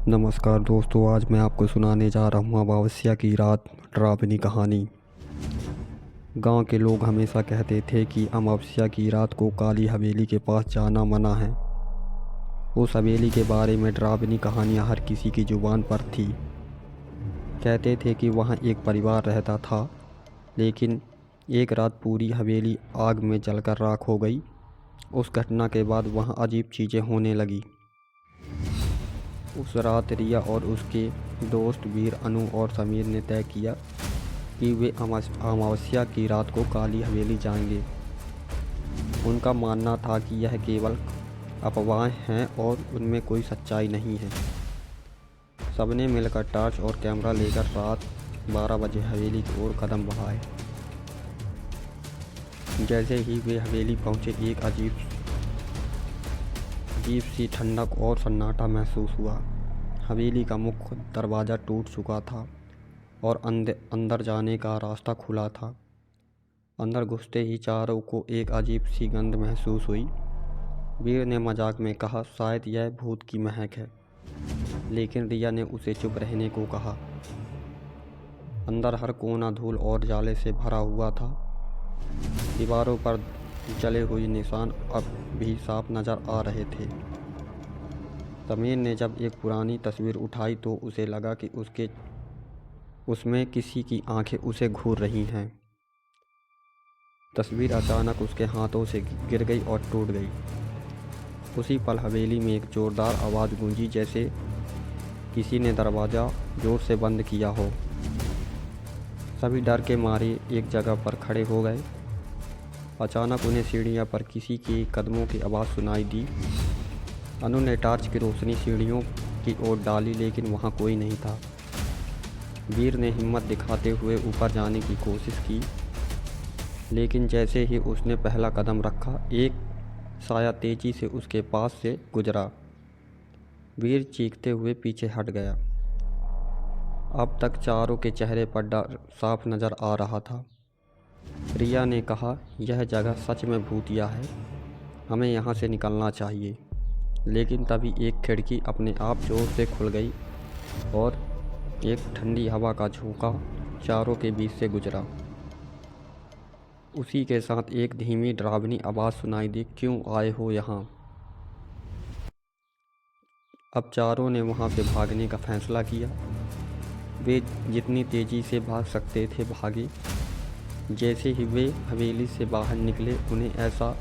नमस्कार दोस्तों, आज मैं आपको सुनाने जा रहा हूँ अमावस्या की रात डरावनी कहानी। गांव के लोग हमेशा कहते थे कि अमावस्या की रात को काली हवेली के पास जाना मना है। उस हवेली के बारे में डरावनी कहानियाँ हर किसी की जुबान पर थी। कहते थे कि वहाँ एक परिवार रहता था, लेकिन एक रात पूरी हवेली आग में जलकर राख हो गई। उस घटना के बाद वहाँ अजीब चीज़ें होने लगी। उस रात रिया और उसके दोस्त वीर, अनु और समीर ने तय किया कि वे अमावस्या की रात को काली हवेली जाएंगे। उनका मानना था कि यह केवल अफवाहें हैं और उनमें कोई सच्चाई नहीं है। सबने मिलकर टॉर्च और कैमरा लेकर रात 12 बजे हवेली की ओर कदम बढ़ाए। जैसे ही वे हवेली पहुंचे, एक अजीब सी ठंडक और सन्नाटा महसूस हुआ। हवेली का मुख्य दरवाज़ा टूट चुका था और अंदर जाने का रास्ता खुला था। अंदर घुसते ही चारों को एक अजीब सी गंध महसूस हुई। वीर ने मजाक में कहा, शायद यह भूत की महक है, लेकिन रिया ने उसे चुप रहने को कहा। अंदर हर कोना धूल और जाले से भरा हुआ था। दीवारों पर जले हुए निशान अब भी साफ नजर आ रहे थे। समीर ने जब एक पुरानी तस्वीर उठाई तो उसे लगा कि उसमें किसी की आंखें उसे घूर रही हैं। तस्वीर अचानक उसके हाथों से गिर गई और टूट गई। उसी पल हवेली में एक जोरदार आवाज़ गूंजी, जैसे किसी ने दरवाज़ा जोर से बंद किया हो। सभी डर के मारे एक जगह पर खड़े हो गए। अचानक उन्हें सीढ़ियों पर किसी के कदमों की आवाज़ सुनाई दी। अनु ने टॉर्च की रोशनी सीढ़ियों की ओर डाली, लेकिन वहाँ कोई नहीं था। वीर ने हिम्मत दिखाते हुए ऊपर जाने की कोशिश की, लेकिन जैसे ही उसने पहला कदम रखा, एक साया तेजी से उसके पास से गुजरा। वीर चीखते हुए पीछे हट गया। अब तक चारों के चेहरे पर डर साफ नज़र आ रहा था। रिया ने कहा, यह जगह सच में भूतिया है, हमें यहाँ से निकलना चाहिए। लेकिन तभी एक खिड़की अपने आप जोर से खुल गई और एक ठंडी हवा का झोंका चारों के बीच से गुजरा। उसी के साथ एक धीमी डरावनी आवाज़ सुनाई दी, क्यों आए हो यहाँ? अब चारों ने वहाँ से भागने का फैसला किया। वे जितनी तेज़ी से भाग सकते थे भागे। जैसे ही वे हवेली से बाहर निकले, उन्हें ऐसा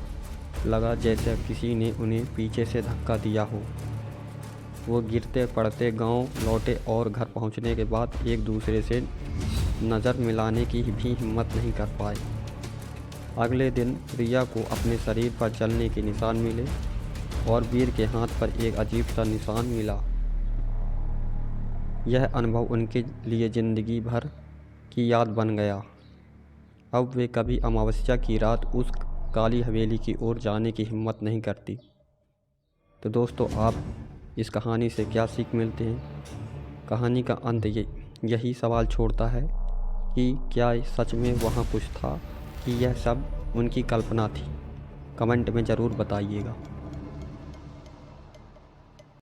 लगा जैसे किसी ने उन्हें पीछे से धक्का दिया हो। वो गिरते पड़ते गांव लौटे और घर पहुंचने के बाद एक दूसरे से नज़र मिलाने की भी हिम्मत नहीं कर पाए। अगले दिन रिया को अपने शरीर पर जलने के निशान मिले और वीर के हाथ पर एक अजीब सा निशान मिला। यह अनुभव उनके लिए ज़िंदगी भर की याद बन गया। अब वे कभी अमावस्या की रात उस काली हवेली की ओर जाने की हिम्मत नहीं करती। तो दोस्तों, आप इस कहानी से क्या सीख मिलते हैं? कहानी का अंत यही सवाल छोड़ता है कि क्या सच में वहाँ कुछ था कि यह सब उनकी कल्पना थी? कमेंट में ज़रूर बताइएगा।